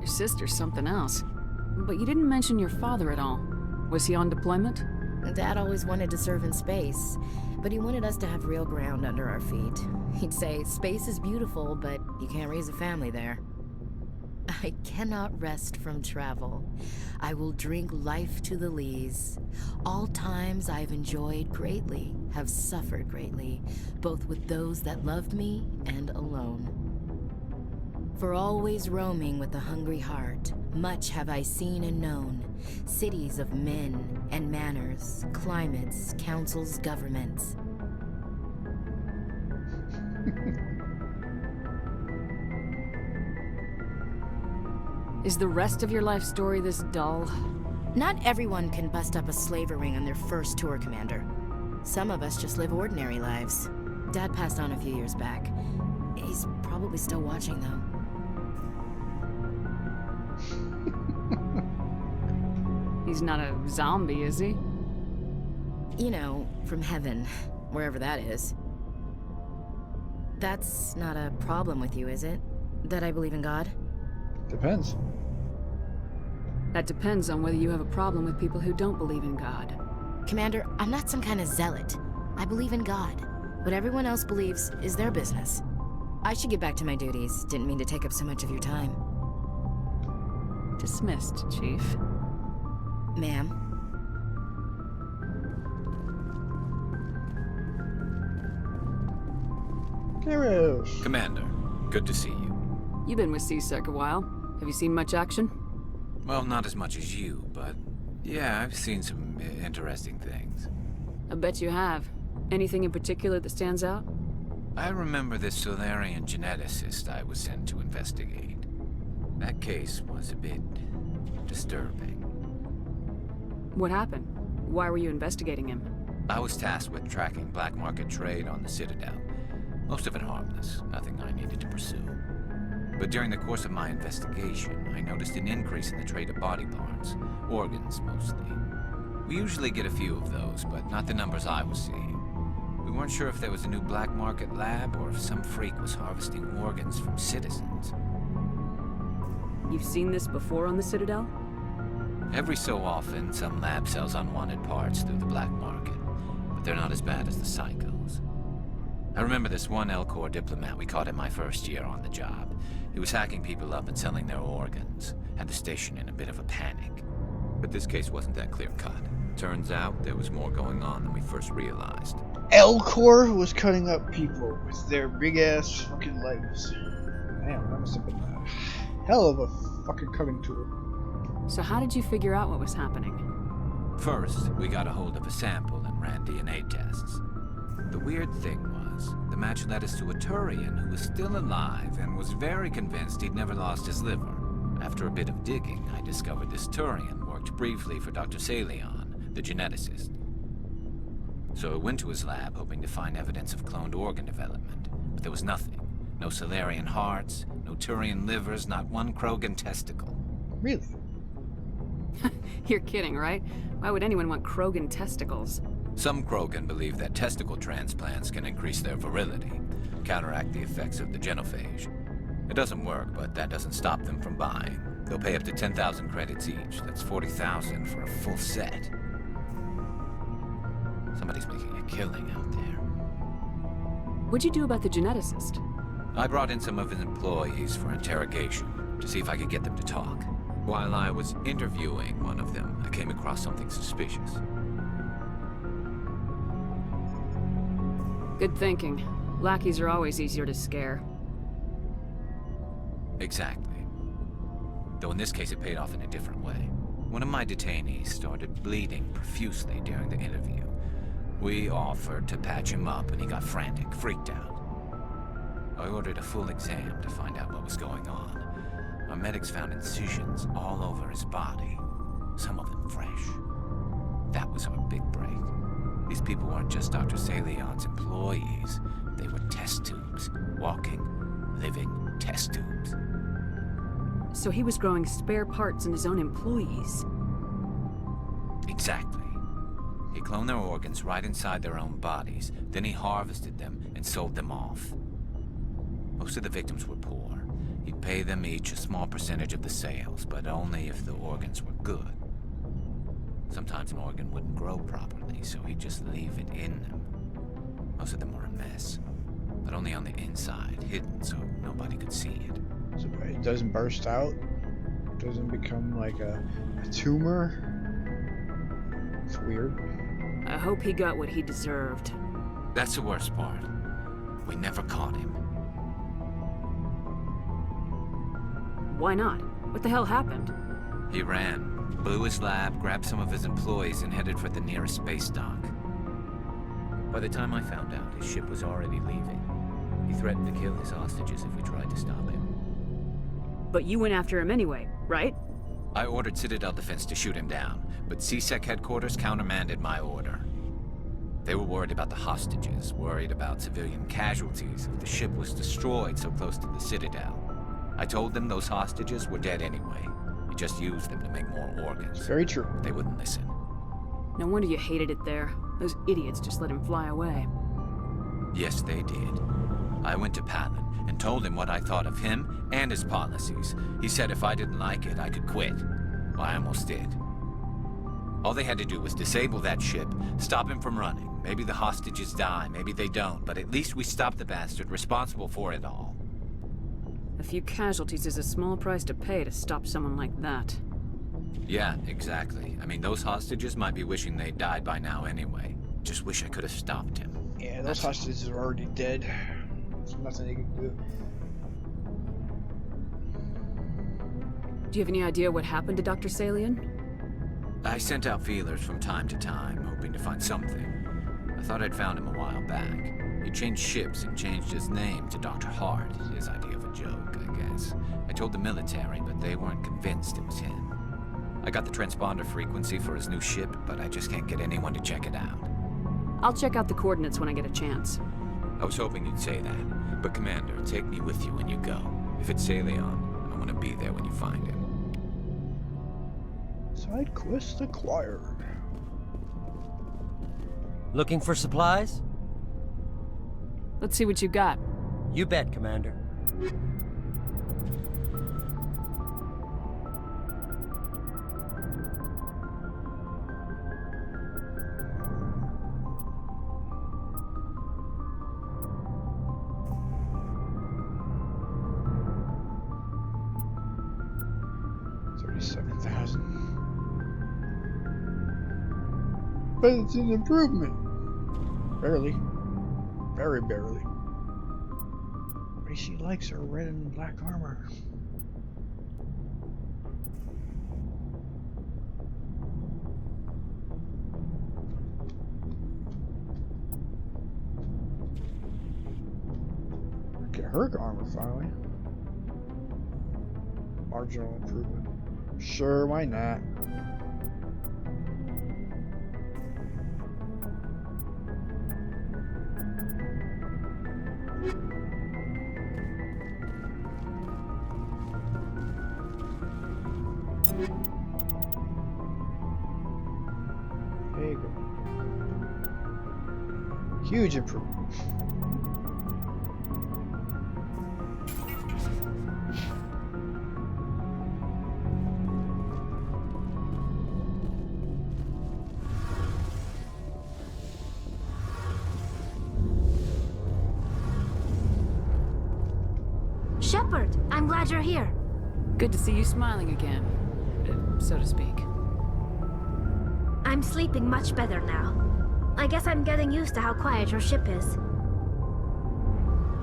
Your sister's something else. But you didn't mention your father at all. Was he on deployment? Dad always wanted to serve in space, but he wanted us to have real ground under our feet. He'd say, space is beautiful, but you can't raise a family there. I cannot rest from travel. I will drink life to the lees. All times I've enjoyed greatly, have suffered greatly, both with those that loved me and alone. For always roaming with a hungry heart, much have I seen and known, cities of men and manners, climates, councils, governments. Is the rest of your life story this dull? Not everyone can bust up a slaver ring on their first tour, Commander. Some of us just live ordinary lives. Dad passed on a few years back. He's probably still watching, though. He's not a zombie, is he? You know, from heaven, wherever that is. That's not a problem with you, is it? That I believe in God? Depends. That depends on whether you have a problem with people who don't believe in God. Commander, I'm not some kind of zealot. I believe in God. What everyone else believes is their business. I should get back to my duties. Didn't mean to take up so much of your time. Dismissed, Chief. Ma'am. Heroes. Commander, good to see you. You've been with C-Sec a while. Have you seen much action? Well, not as much as you, but yeah, I've seen some interesting things. I bet you have. Anything in particular that stands out? I remember this Solarian geneticist I was sent to investigate. That case was a bit disturbing. What happened? Why were you investigating him? I was tasked with tracking black market trade on the Citadel. Most of it harmless, nothing I needed to pursue. But during the course of my investigation, I noticed an increase in the trade of body parts, organs mostly. We usually get a few of those, but not the numbers I was seeing. We weren't sure if there was a new black market lab or if some freak was harvesting organs from citizens. You've seen this before on the Citadel? Every so often, some lab sells unwanted parts through the black market, but they're not as bad as the psychos. I remember this one L-Corps diplomat we caught in my first year on the job. He was hacking people up and selling their organs, had the station in a bit of a panic. But this case wasn't that clear-cut. Turns out there was more going on than we first realized. L-Corps was cutting up people with their big-ass fucking legs. Damn, that must have been a hell of a fucking cutting tool. So how did you figure out what was happening? First, we got a hold of a sample and ran DNA tests. The weird thing was, the match led us to a Turian who was still alive and was very convinced he'd never lost his liver. After a bit of digging, I discovered this Turian worked briefly for Dr. Salion, the geneticist. So I went to his lab hoping to find evidence of cloned organ development, but there was nothing. No Solarian hearts, no Turian livers, not one Krogan testicle. Really? You're kidding, right? Why would anyone want Krogan testicles? Some Krogan believe that testicle transplants can increase their virility, counteract the effects of the genophage. It doesn't work, but that doesn't stop them from buying. They'll pay up to 10,000 credits each. That's 40,000 for a full set. Somebody's making a killing out there. What'd you do about the geneticist? I brought in some of his employees for interrogation, to see if I could get them to talk. While I was interviewing one of them, I came across something suspicious. Good thinking. Lackeys are always easier to scare. Exactly. Though in this case it paid off in a different way. One of my detainees started bleeding profusely during the interview. We offered to patch him up and he got frantic, freaked out. I ordered a full exam to find out what was going on. Our medics found incisions all over his body, some of them fresh. That was our big break. These people weren't just Dr. Salion's employees. They were test tubes. Walking, living test tubes. So he was growing spare parts in his own employees. Exactly. He cloned their organs right inside their own bodies. Then he harvested them and sold them off. Most of the victims were poor. He'd pay them each a small percentage of the sales, but only if the organs were good. Sometimes an organ wouldn't grow properly, so he'd just leave it in them. Most of them were a mess, but only on the inside, hidden so nobody could see it. So it doesn't burst out? Doesn't become like a tumor? It's weird. I hope he got what he deserved. That's the worst part. We never caught him. Why not? What the hell happened? He ran, blew his lab, grabbed some of his employees, and headed for the nearest space dock. By the time I found out, his ship was already leaving. He threatened to kill his hostages if we tried to stop him. But you went after him anyway, right? I ordered Citadel Defense to shoot him down, but CSEC headquarters countermanded my order. They were worried about the hostages, worried about civilian casualties if the ship was destroyed so close to the Citadel. I told them those hostages were dead anyway. He just used them to make more organs. Very true. But they wouldn't listen. No wonder you hated it there. Those idiots just let him fly away. Yes, they did. I went to Palin and told him what I thought of him and his policies. He said if I didn't like it, I could quit. Well, I almost did. All they had to do was disable that ship, stop him from running. Maybe the hostages die, maybe they don't, but at least we stopped the bastard responsible for it all. A few casualties is a small price to pay to stop someone like that. Yeah, exactly. I mean, those hostages might be wishing they'd died by now anyway. Just wish I could have stopped him. Yeah, those hostages are already dead. There's nothing they can do. Do you have any idea what happened to Dr. Salian? I sent out feelers from time to time, hoping to find something. I thought I'd found him a while back. He changed ships and changed his name to Dr. Hart, his idea of a joke, I guess. I told the military, but they weren't convinced it was him. I got the transponder frequency for his new ship, but I just can't get anyone to check it out. I'll check out the coordinates when I get a chance. I was hoping you'd say that, but Commander, take me with you when you go. If it's Salion, I want to be there when you find him. Side quest acquired. Looking for supplies? Let's see what you got. You bet, Commander. But it's an improvement. Barely. Very barely. What she likes her red and black armor. Get her armor finally. Marginal improvement. Sure, why not? There you go. Huge improvement. Shepard, I'm glad you're here. Good to see you smiling again, so to speak. I'm sleeping much better now. I guess I'm getting used to how quiet your ship is.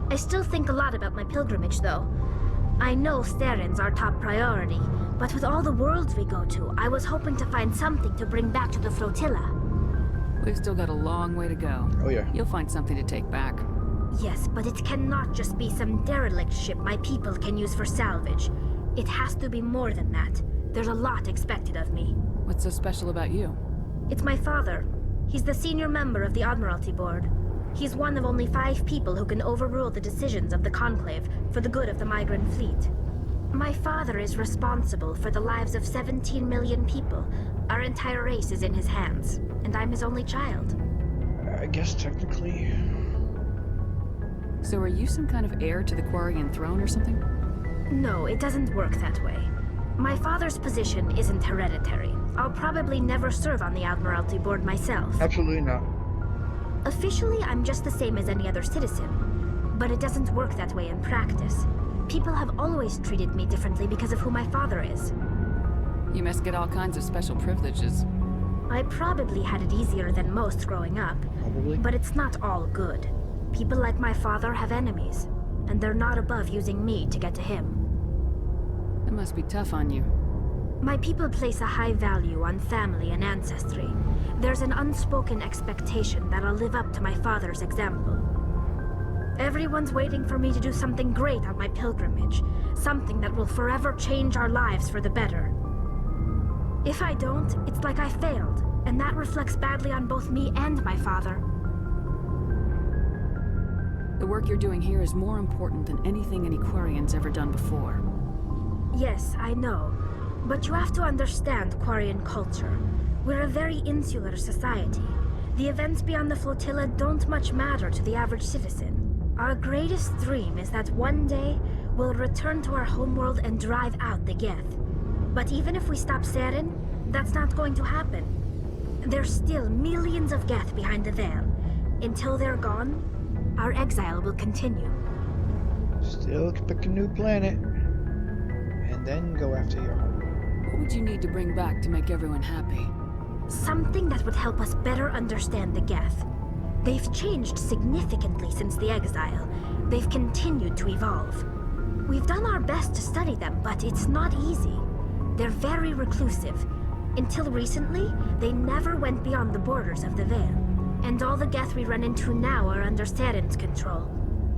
I still think a lot about my pilgrimage, though. I know Steren's our top priority, but with all the worlds we go to, I was hoping to find something to bring back to the flotilla. We've still got a long way to go. Oh yeah. You'll find something to take back. Yes, but it cannot just be some derelict ship my people can use for salvage. It has to be more than that. There's a lot expected of me. What's so special about you? It's my father. He's the senior member of the Admiralty Board. He's one of only 5 people who can overrule the decisions of the Conclave for the good of the migrant fleet. My father is responsible for the lives of 17 million people. Our entire race is in his hands, and I'm his only child. I guess technically. So are you some kind of heir to the Quarian throne or something? No, it doesn't work that way. My father's position isn't hereditary. I'll probably never serve on the Admiralty Board myself. Absolutely not. Officially, I'm just the same as any other citizen. But it doesn't work that way in practice. People have always treated me differently because of who my father is. You must get all kinds of special privileges. I probably had it easier than most growing up. Probably. But it's not all good. People like my father have enemies, and they're not above using me to get to him. It must be tough on you. My people place a high value on family and ancestry. There's an unspoken expectation that I'll live up to my father's example. Everyone's waiting for me to do something great on my pilgrimage, something that will forever change our lives for the better. If I don't, it's like I failed, and that reflects badly on both me and my father. The work you're doing here is more important than anything any Quarian's ever done before. Yes, I know. But you have to understand Quarian culture. We're a very insular society. The events beyond the flotilla don't much matter to the average citizen. Our greatest dream is that one day we'll return to our homeworld and drive out the Geth. But even if we stop Saren, that's not going to happen. There's still millions of Geth behind the veil. Until they're gone, our exile will continue. Still pick a new planet. And then go after your home. What would you need to bring back to make everyone happy? Something that would help us better understand the Geth. They've changed significantly since the exile. They've continued to evolve. We've done our best to study them, but it's not easy. They're very reclusive. Until recently, they never went beyond the borders of the Veil. And all the Geth we run into now are under Saren's control.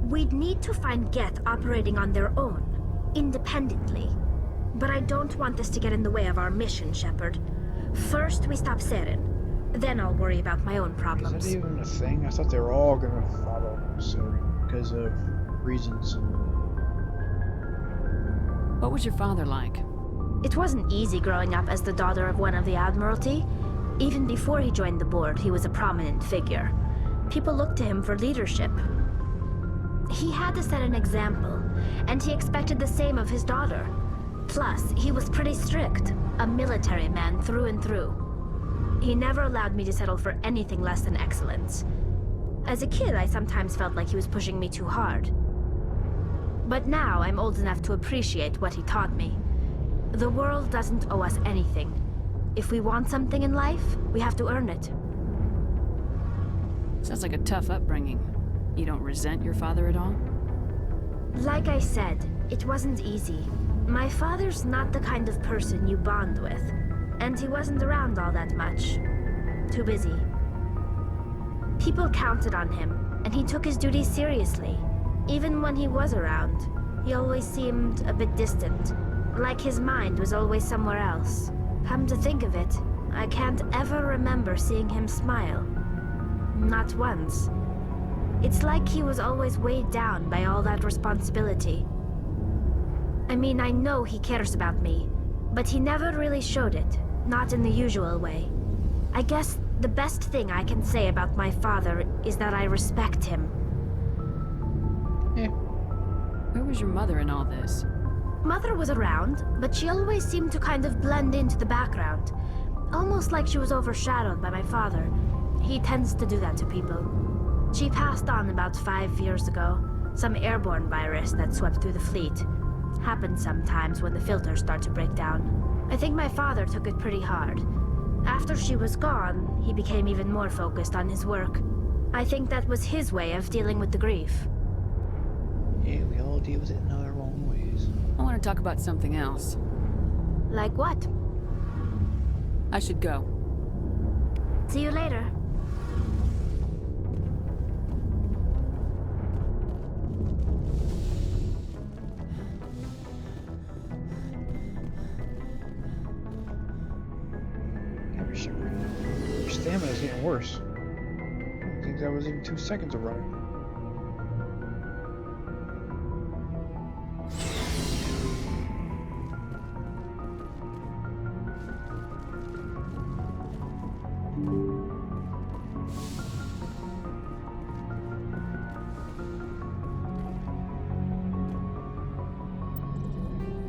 We'd need to find Geth operating on their own, independently. But I don't want this to get in the way of our mission, Shepard. First, we stop Saren. Then I'll worry about my own problems. Is that even a thing? I thought they were all gonna follow Saren because of reasons. What was your father like? It wasn't easy growing up as the daughter of one of the Admiralty. Even before he joined the board, he was a prominent figure. People looked to him for leadership. He had to set an example, and he expected the same of his daughter. Plus, he was pretty strict, a military man through and through. He never allowed me to settle for anything less than excellence. As a kid, I sometimes felt like he was pushing me too hard. But now, I'm old enough to appreciate what he taught me. The world doesn't owe us anything. If we want something in life, we have to earn it. Sounds like a tough upbringing. You don't resent your father at all? Like I said, it wasn't easy. My father's not the kind of person you bond with. And he wasn't around all that much. Too busy. People counted on him, and he took his duties seriously. Even when he was around, he always seemed a bit distant. Like his mind was always somewhere else. Come to think of it, I can't ever remember seeing him smile. Not once. It's like he was always weighed down by all that responsibility. I mean, I know he cares about me, but he never really showed it, not in the usual way. I guess the best thing I can say about my father is that I respect him. Where was your mother in all this? Mother was around, but she always seemed to kind of blend into the background. Almost like she was overshadowed by my father. He tends to do that to people. She passed on about 5 years ago. Some airborne virus that swept through the fleet. Happens sometimes when the filters start to break down. I think my father took it pretty hard. After she was gone, he became even more focused on his work. I think that was his way of dealing with the grief. Yeah, we all deal with it in our own ways. I want to talk about something else. Like what? I should go. See you later. Your stamina's getting worse. I don't think that was even 2 seconds of running.